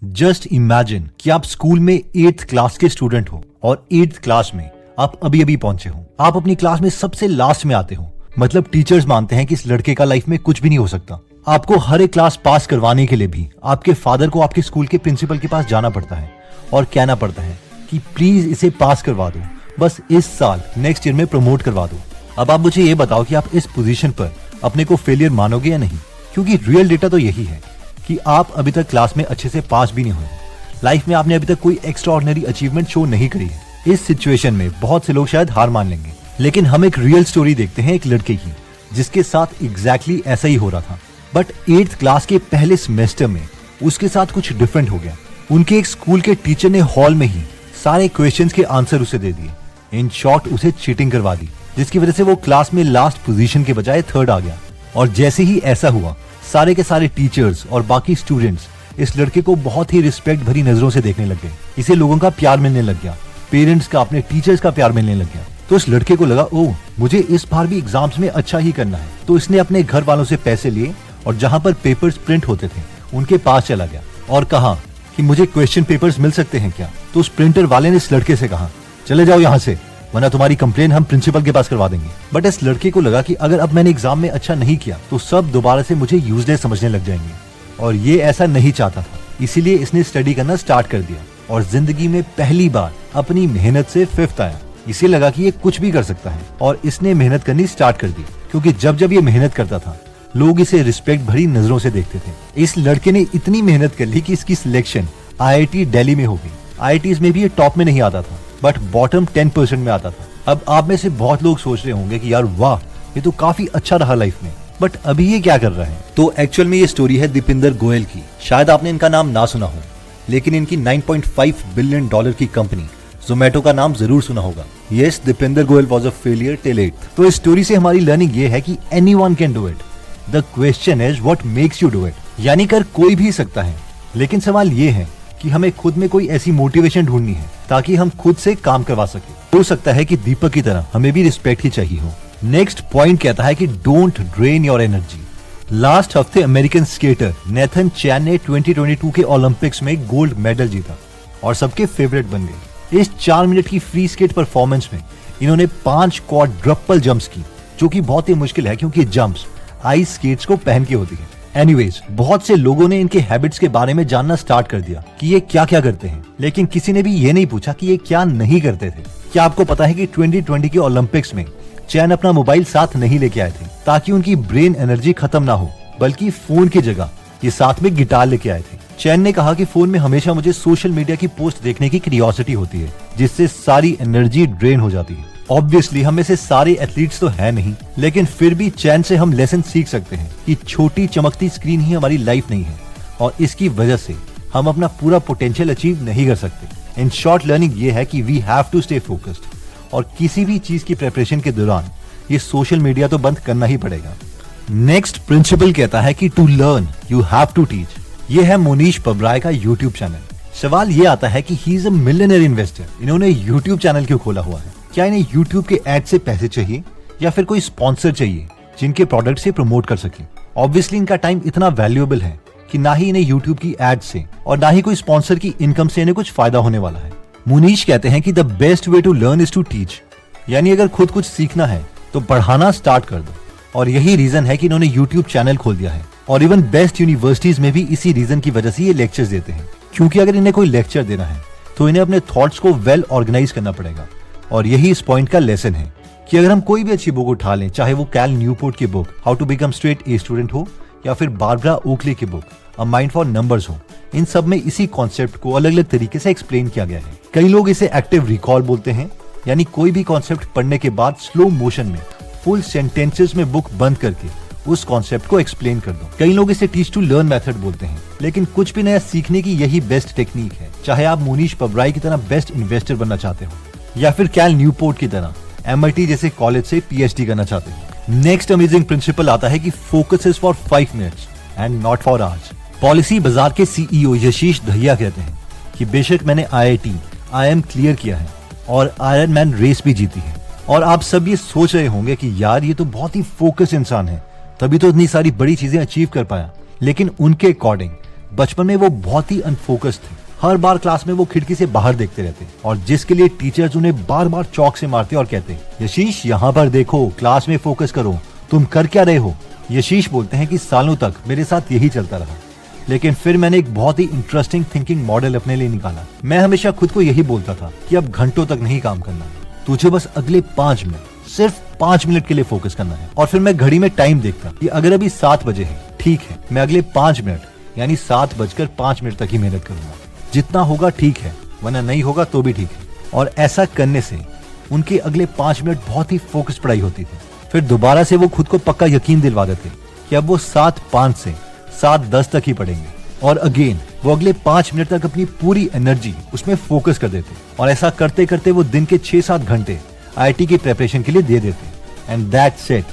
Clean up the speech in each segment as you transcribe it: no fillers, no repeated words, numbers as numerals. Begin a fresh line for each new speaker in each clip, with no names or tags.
Just imagine कि आप school में 8th क्लास के स्टूडेंट हो और 8th क्लास में आप अभी अभी पहुंचे हो। आप अपनी क्लास में सबसे लास्ट में आते हो। मतलब टीचर्स मानते हैं कि इस लड़के का लाइफ में कुछ भी नहीं हो सकता। आपको हर एक क्लास पास करवाने के लिए भी आपके फादर को आपके स्कूल के प्रिंसिपल के पास जाना पड़ता है और कहना पड़ता है कि प्लीज इसे पास करवा दो, बस इस साल नेक्स्ट ईयर में प्रमोट करवा दो। अब आप मुझे ये बताओ कि आप इस पोजीशन पर अपने को फेलियर मानोगे या नहीं, क्योंकि रियल डेटा तो यही है कि आप अभी तक क्लास में अच्छे से पास भी नहीं हुए। लाइफ में आपने अभी तक कोई एक्स्ट्राऑर्डिनरी अचीवमेंट शो नहीं करी है। इस सिचुएशन में बहुत से लोग शायद हार मान लेंगे, लेकिन हम एक रियल स्टोरी देखते हैं एक लड़के की जिसके साथ एग्जैक्टली ऐसा ही हो रहा था। बट 8th क्लास के पहले सेमेस्टर में उसके साथ कुछ डिफरेंट हो गया। उनके एक स्कूल के टीचर ने हॉल में ही सारे क्वेश्चंस के आंसर उसे दे दिए। इन शॉर्ट उसे चीटिंग करवा दी, जिसकी वजह से वो क्लास में लास्ट पोजीशन के बजाय 3rd आ गया। और जैसे ही ऐसा हुआ, सारे के सारे टीचर्स और बाकी स्टूडेंट्स इस लड़के को बहुत ही रिस्पेक्ट भरी नजरों से देखने लग गए। इसे लोगों का प्यार मिलने लग गया, पेरेंट्स का, अपने टीचर्स का प्यार मिलने लग गया। तो इस लड़के को लगा, ओह मुझे इस बार भी एग्जाम्स में अच्छा ही करना है। तो इसने अपने घर वालों से पैसे लिए और जहां पर पेपर्स प्रिंट होते थे उनके पास चला गया और कहा कि मुझे क्वेश्चन पेपर्स मिल सकते हैं क्या। तो उस प्रिंटर वाले ने इस लड़के से कहा, चले जाओ यहाँ से, वरना तुम्हारी कंप्लेन हम प्रिंसिपल के पास करवा देंगे। बट इस लड़के को लगा कि अगर अब मैंने एग्जाम में अच्छा नहीं किया तो सब दोबारा से मुझे यूजलेस समझने लग जाएंगे, और ये ऐसा नहीं चाहता था। इसीलिए इसने स्टडी करना स्टार्ट कर दिया और जिंदगी में पहली बार अपनी मेहनत से 5th आया। इसे लगा कि ये कुछ भी कर सकता है और इसने मेहनत करनी स्टार्ट कर दी, क्योंकि जब जब ये मेहनत करता था लोग इसे रिस्पेक्ट भरी नजरों से देखते थे। इस लड़के ने इतनी मेहनत कर ली कि इसकी सिलेक्शन IIT दिल्ली में हो गई। IITs में भी ये टॉप में नहीं आता था, बट बॉटम 10% में आता था। अब आप में से बहुत लोग सोच रहे होंगे कि यार वाह, ये तो काफी अच्छा रहा लाइफ में, बट अभी ये क्या कर रहा है। तो एक्चुअल में ये स्टोरी है दीपिंदर गोयल की। शायद आपने इनका नाम ना सुना हो, लेकिन इनकी $9.5 बिलियन की कंपनी जोमेटो का नाम जरूर सुना होगा। Yes, Deepinder Goyal was a failure till 8th। तो इस स्टोरी से हमारी लर्निंग ये है कि anyone can do it, the question is what makes you do it. यानी कर कोई भी सकता है, लेकिन सवाल ये है कि हमें खुद में कोई ऐसी मोटिवेशन ढूंढनी है ताकि हम खुद से काम करवा सके। हो सकता है कि दीपक की तरह हमें भी रिस्पेक्ट ही चाहिए हो। नेक्स्ट पॉइंट कहता है कि don't drain your energy. Last हफ्ते अमेरिकन स्केटर नेथन चैन ने 2022 के ओलंपिक्स में गोल्ड मेडल जीता और सबके फेवरेट बन गए। इस 4 मिनट की फ्री स्केट परफॉर्मेंस में इन्होंने 5 क्वाड्रपल जंप्स की, जो कि बहुत ही मुश्किल है क्योंकि जंप्स आइस स्केट्स को पहन के होती है। एनीवेज, बहुत से लोगों ने इनके हैबिट्स के बारे में जानना स्टार्ट कर दिया कि ये क्या क्या करते हैं, लेकिन किसी ने भी ये नहीं पूछा कि ये क्या नहीं करते थे। क्या आपको पता है कि 2020 के ओलंपिक्स में चैन अपना मोबाइल साथ नहीं लेके आए थे ताकि उनकी ब्रेन एनर्जी खत्म ना हो, बल्कि फोन की जगह ये साथ में गिटार लेके आए थे। चैन ने कहा कि फोन में हमेशा मुझे सोशल मीडिया की पोस्ट देखने की क्यूरियोसिटी होती है, जिससे सारी एनर्जी ड्रेन हो जाती है। ऑब्वियसली हम में से सारे एथलीट्स तो है नहीं, लेकिन फिर भी चैन से हम लेसन सीख सकते हैं कि छोटी चमकती स्क्रीन ही हमारी लाइफ नहीं है और इसकी वजह से हम अपना पूरा पोटेंशियल अचीव नहीं कर सकते। इन शॉर्ट लर्निंग ये है कि we have to stay focused, और किसी भी चीज की प्रिपरेशन के दौरान ये सोशल मीडिया तो बंद करना ही पड़ेगा। नेक्स्ट प्रिंसिपल कहता है कि to learn you have to teach. ये है मोनीश पबराय का यूट्यूब चैनल। सवाल ये आता है कि he is a millionaire investor, इन्होंने यूट्यूब चैनल क्यों खोला हुआ है? क्या इन्हें यूट्यूब के एड से पैसे चाहिए या फिर कोई स्पॉन्सर चाहिए जिनके प्रोडक्ट से प्रमोट कर सके? ऑब्वियसली इनका टाइम इतना वैल्यूएबल है कि ना ही इन्हें यूट्यूब की एड से और ना ही कोई स्पॉन्सर की इनकम से इन्हें कुछ फायदा होने वाला है। मुनीश कहते हैं कि the best way to learn is to teach, यानी अगर खुद कुछ सीखना है तो पढ़ाना स्टार्ट कर दो। और यही रीजन है कि इन्होंने यूट्यूब चैनल खोल दिया है, और इवन बेस्ट यूनिवर्सिटीज में भी इसी रीजन की वजह से ये लेक्चर्स देते हैं। क्योंकि अगर इन्हें कोई लेक्चर देना है तो इन्हें अपने थॉट्स को वेल ऑर्गेनाइज करना पड़ेगा। और यही इस पॉइंट का लेसन है कि अगर हम कोई भी अच्छी बुक उठा लें, चाहे वो कैल न्यूपोर्ट की book how to become straight A student हो या फिर बारबरा ओकले की book a mind for numbers हो, इन सब में इसी कॉन्सेप्ट को अलग अलग तरीके से एक्सप्लेन किया गया है। कई लोग इसे एक्टिव रिकॉल बोलते हैं, यानी कोई भी कॉन्सेप्ट पढ़ने के बाद स्लो मोशन में फुल सेंटेंसेस में बुक बंद करके उस कॉन्सेप्ट को एक्सप्लेन कर दो। कई लोग इसे टीच टू लर्न मेथड बोलते हैं, लेकिन कुछ भी नया सीखने की यही बेस्ट टेक्निक है। चाहे आप मोनीश पबराय की तरह बेस्ट इन्वेस्टर बनना चाहते हो या फिर कैल न्यूपोर्ट की तरह MIT जैसे कॉलेज से PhD करना चाहते हो। नेक्स्ट अमेजिंग प्रिंसिपल आता है कि focus is for 5 minutes and not for hours. Policy बाजार के CEO यशीश दहिया कहते हैं कि बेशक मैंने IIT IIM क्लियर किया है और आयरन मैन रेस भी जीती है, और आप सब ये सोच रहे होंगे कि यार ये तो बहुत ही फोकस इंसान है, तभी तो इतनी सारी बड़ी चीजें अचीव कर पाया। लेकिन उनके अकॉर्डिंग बचपन में वो बहुत ही अनफोकस्ड थे। हर बार क्लास में वो खिड़की से बाहर देखते रहते और जिसके लिए टीचर्स उन्हें बार बार चौक से मारते और कहते, यशीश यहाँ पर देखो, क्लास में फोकस करो, तुम कर क्या रहे हो। यशीश बोलते हैं कि सालों तक मेरे साथ यही चलता रहा, लेकिन फिर मैंने एक बहुत ही इंटरेस्टिंग थिंकिंग मॉडल अपने लिए निकाला। मैं हमेशा खुद को यही बोलता था कि अब घंटों तक नहीं काम करना, तुझे बस अगले 5 मिनट, सिर्फ 5 मिनट के लिए फोकस करना है। और फिर मैं घड़ी में टाइम देखता कि अगर अभी 7 बजे है, ठीक है, मैं अगले 5 मिनट यानी 7:05 तक ही मेहनत करूंगा। जितना होगा ठीक है, वरना नहीं होगा तो भी ठीक है। और ऐसा करने से उनके अगले 5 मिनट बहुत ही फोकस पढ़ाई होती थी। फिर दोबारा से वो खुद को पक्का यकीन दिलवा देते कि अब वो 7:05 से 7:10 तक ही पढ़ेंगे। और अगेन वो अगले 5 मिनट तक अपनी पूरी एनर्जी उसमें फोकस कर देते और ऐसा करते करते वो दिन के 6-7 घंटे आईआईटी की प्रिपरेशन के लिए दे देते। And that's it.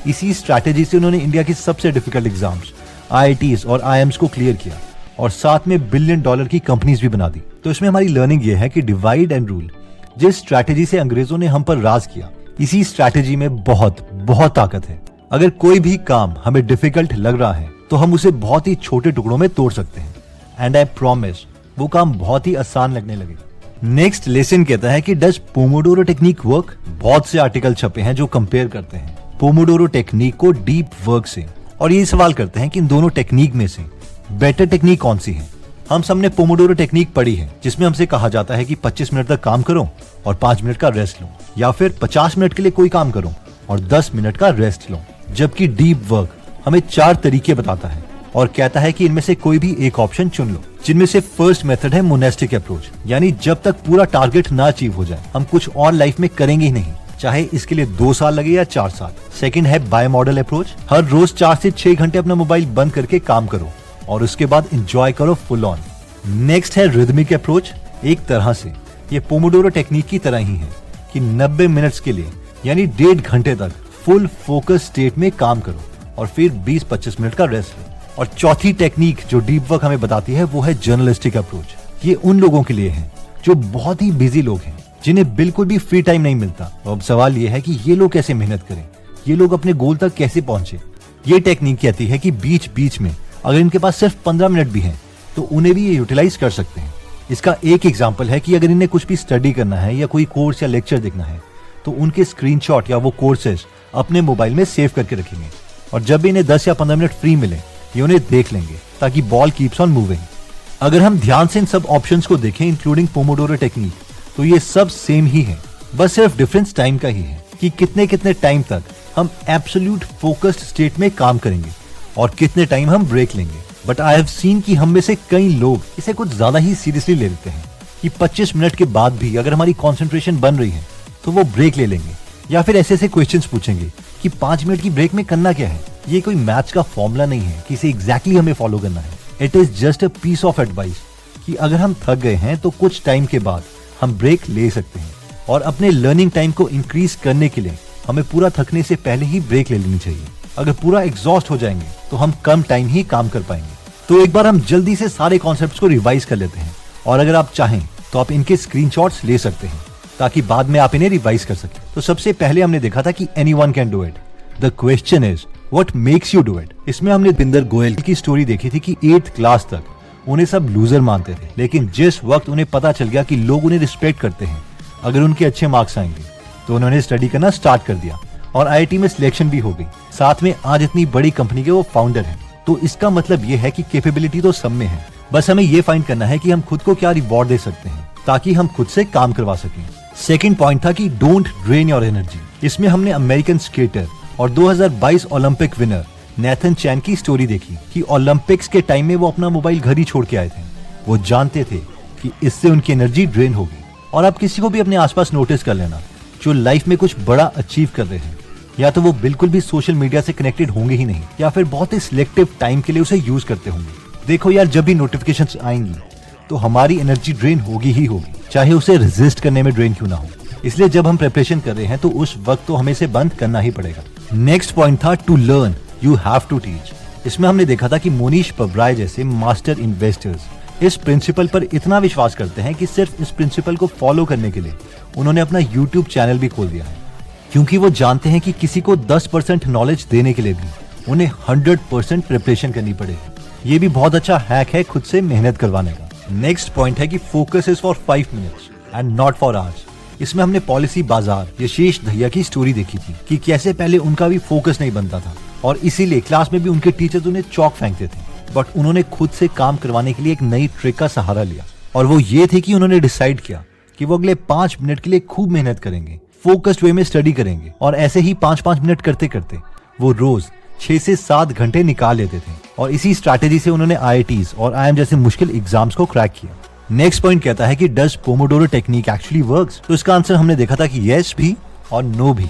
इसी स्ट्रैटेजी से उन्होंने इंडिया की सबसे डिफिकल्ट एग्जाम्स, आईआईटीज और आईएम्स को क्लियर किया और साथ में $1 बिलियन की कंपनीज भी बना दी। तो इसमें हमारी लर्निंग ये है कि डिवाइड एंड रूल, जिस स्ट्रैटेजी से अंग्रेजों ने हम पर राज किया, इसी स्ट्रैटेजी में बहुत बहुत ताकत है। अगर कोई भी काम हमें डिफिकल्ट लग रहा है तो हम उसे बहुत ही छोटे टुकड़ों में तोड़ सकते हैं। एंड आई प्रॉमिस वो काम बहुत ही आसान लगने लगेगा। नेक्स्ट लेसन कहता है कि डज पोमोडोरो टेक्निक वर्क। बहुत से आर्टिकल छपे हैं जो कंपेयर करते हैं पोमोडोरो टेक्निक को डीप वर्क से, और ये सवाल करते हैं कि इन दोनों टेक्निक में से बेटर टेक्निक कौन सी है। हम सबने पोमोडोरो टेक्निक पढ़ी है, जिसमें हमसे कहा जाता है कि 25 मिनट तक काम करो और 5 मिनट का रेस्ट लो, या फिर 50 मिनट के लिए कोई काम करो और 10 मिनट का रेस्ट लो। जबकि डीप वर्क हमें 4 तरीके बताता है और कहता है कि इनमें से कोई भी एक ऑप्शन चुन लो, जिनमें से फर्स्ट मेथड है मोनेस्टिक अप्रोच, यानी जब तक पूरा टारगेट ना अचीव हो जाए हम कुछ और लाइफ में करेंगे ही नहीं, चाहे इसके लिए 2 साल लगे या 4 साल। सेकंड है बाय मॉडल अप्रोच, हर रोज 4 से 6 घंटे अपना मोबाइल बंद करके काम करो और उसके बाद एंजॉय करो फुल ऑन। नेक्स्ट है रिदमिक अप्रोच। एक तरह से ये पोमोडोरो टेक्निक की तरह ही है कि 90 मिनट्स के लिए यानी 1.5 घंटे तक फुल फोकस स्टेट में काम करो और फिर 20-25 मिनट का रेस्ट लो। और चौथी टेक्निक जो डीप वर्क हमें बताती है वो है जर्नलिस्टिक अप्रोच। ये उन लोगों के लिए है जो बहुत ही बिजी लोग हैं, जिन्हें बिल्कुल भी फ्री टाइम नहीं मिलता। तो अब सवाल ये है कि ये लोग कैसे मेहनत करें, ये लोग अपने गोल तक कैसे पहुंचे। ये टेक्निक कहती है कि बीच बीच में अगर इनके पास सिर्फ 15 मिनट भी हैं तो उन्हें भी ये यूटिलाइज कर सकते हैं। इसका एक एग्जाम्पल है कि अगर इन्हें कुछ भी स्टडी करना है या कोई कोर्स या लेक्चर देखना है तो उनके स्क्रीनशॉट या वो कोर्सेज अपने मोबाइल में सेव करके रखेंगे और जब भी इन्हें 10 या 15 मिनट फ्री मिले ये उन्हें देख लेंगे, ताकि बॉल कीप्स ऑन मूविंग। अगर हम ध्यान से इन सब ऑप्शंस को देखें इंक्लूडिंग पोमोडोरो टेक्निक, तो ये सब सेम ही है, बस सिर्फ डिफरेंस टाइम का ही है कि कितने कितने टाइम तक हम एब्सोल्यूट फोकस्ड स्टेट में काम करेंगे और कितने टाइम हम ब्रेक लेंगे। बट आई हैव सीन कि हम में से कई लोग इसे कुछ ज्यादा ही सीरियसली ले लेते हैं कि 25 मिनट के बाद भी अगर हमारी कंसंट्रेशन बन रही है तो वो ब्रेक ले लेंगे, या फिर ऐसे ऐसे क्वेश्चंस पूछेंगे कि 5 मिनट की ब्रेक में करना क्या है। ये कोई मैथ्स का फॉर्मूला नहीं है कि इसे एग्जैक्टली हमें फॉलो करना है। It is just a piece of advice कि अगर हम थक गए हैं तो कुछ टाइम के बाद हम ब्रेक ले सकते हैं, और अपने लर्निंग टाइम को इंक्रीज करने के लिए हमें पूरा थकने से पहले ही ब्रेक ले लेनी चाहिए। अगर पूरा एग्जॉस्ट हो जाएंगे तो हम कम टाइम ही काम कर पाएंगे। तो एक बार हम जल्दी से सारे कॉन्सेप्ट्स को रिवाइज कर लेते हैं, और अगर आप चाहें तो आप इनके स्क्रीनशॉट्स ले सकते हैं ताकि बाद में आप इन्हें रिवाइज कर सकें। तो सबसे पहले हमने देखा था कि anyone can do it, the question is what makes you do it. इसमें हमने बिंदर गोयल की स्टोरी देखी थी कि 8th क्लास तक उन्हें सब लूजर मानते थे, लेकिन जिस वक्त उन्हें पता चल गया कि लोग उन्हें रिस्पेक्ट करते हैं अगर उनके अच्छे मार्क्स आएंगे, तो उन्होंने स्टडी करना स्टार्ट कर दिया और आईआईटी में सिलेक्शन भी हो गई। साथ में आज इतनी बड़ी कंपनी के वो फाउंडर हैं। तो इसका मतलब ये है कि कैपेबिलिटी तो सब में है, बस हमें ये फाइंड करना है कि हम खुद को क्या रिवॉर्ड दे सकते हैं ताकि हम खुद से काम करवा सकें। सेकंड पॉइंट था कि डोंट ड्रेन योर एनर्जी। इसमें हमने अमेरिकन स्केटर और 2022 ओलंपिक विनर नेथन चैन की स्टोरी देखी कि ओलंपिक्स के टाइम में वो अपना मोबाइल घर ही छोड़ के आए थे। वो जानते थे कि इससे उनकी एनर्जी ड्रेन होगी। और आप किसी को भी अपने आसपास नोटिस कर लेना जो लाइफ में कुछ बड़ा अचीव कर रहे हैं, या तो वो बिल्कुल भी सोशल मीडिया से कनेक्टेड होंगे ही नहीं, या फिर बहुत ही सिलेक्टिव टाइम के लिए उसे यूज करते होंगे। देखो यार, जब भी नोटिफिकेशंस आएंगी तो हमारी एनर्जी ड्रेन होगी ही होगी, चाहे उसे रेजिस्ट करने में ड्रेन क्यों ना हो। इसलिए जब हम प्रिपरेशन कर रहे हैं तो उस वक्त तो हमें इसे बंद करना ही पड़ेगा। नेक्स्ट पॉइंट था to learn you have to teach. इसमें हमने देखा था कि मोनीश पब्राय जैसे मास्टर इन्वेस्टर्स इस प्रिंसिपल पर इतना विश्वास करते हैं कि सिर्फ इस प्रिंसिपल को फॉलो करने के लिए उन्होंने अपना यूट्यूब चैनल भी खोल दिया है, क्योंकि वो जानते हैं कि किसी को 10% नॉलेज देने के लिए भी उन्हें 100% प्रिपरेशन करनी पड़ेगी। ये भी बहुत अच्छा हैक है खुद से मेहनत करवाने का। नेक्स्ट पॉइंट है कि focus is for 5 minutes and not for hours. इसमें हमने पॉलिसी बाजार यशेश दहिया की स्टोरी देखी थी कि कैसे पहले उनका भी फोकस नहीं बनता था और इसीलिए क्लास में भी उनके टीचर्स उन्हें चौक फेंकते थे, बट उन्होंने खुद से काम करवाने के लिए एक नई ट्रिक का सहारा लिया और वो ये थे कि उन्होंने डिसाइड किया कि वो अगले 5 मिनट के लिए खूब मेहनत करेंगे, फोकस्ड वे में स्टडी करेंगे और ऐसे ही 5-5 मिनट करते करते वो रोज 6 से 7 घंटे निकाल लेते थे और इसी स्ट्रैटेजी से उन्होंने IITs और IIM जैसे मुश्किल एग्जाम्स को क्रैक किया। नेक्स्ट पॉइंट कहता है कि does Pomodoro technique actually works? तो इसका आंसर हमने देखा था कि यस भी और नो भी।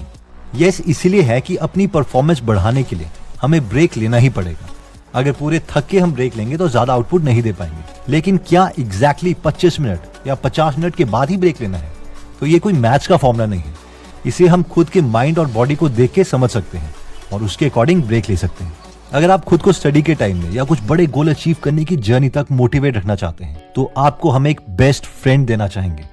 यस इसलिए है कि अपनी परफॉर्मेंस बढ़ाने के लिए हमें ब्रेक लेना ही पड़ेगा। अगर पूरे थक के हम ब्रेक लेंगे तो ज्यादा आउटपुट नहीं दे पाएंगे, लेकिन क्या एग्जैक्टली 25 मिनट या 50 मिनट के बाद ही ब्रेक लेना है? तो ये कोई मैथ्स का फॉर्मूला नहीं है। इसे हम खुद के माइंड और बॉडी को देख के समझ सकते हैं और उसके अकॉर्डिंग ब्रेक ले सकते हैं। अगर आप खुद को स्टडी के टाइम में या कुछ बड़े गोल अचीव करने की जर्नी तक मोटिवेट रखना चाहते हैं तो आपको हम एक बेस्ट फ्रेंड देना चाहेंगे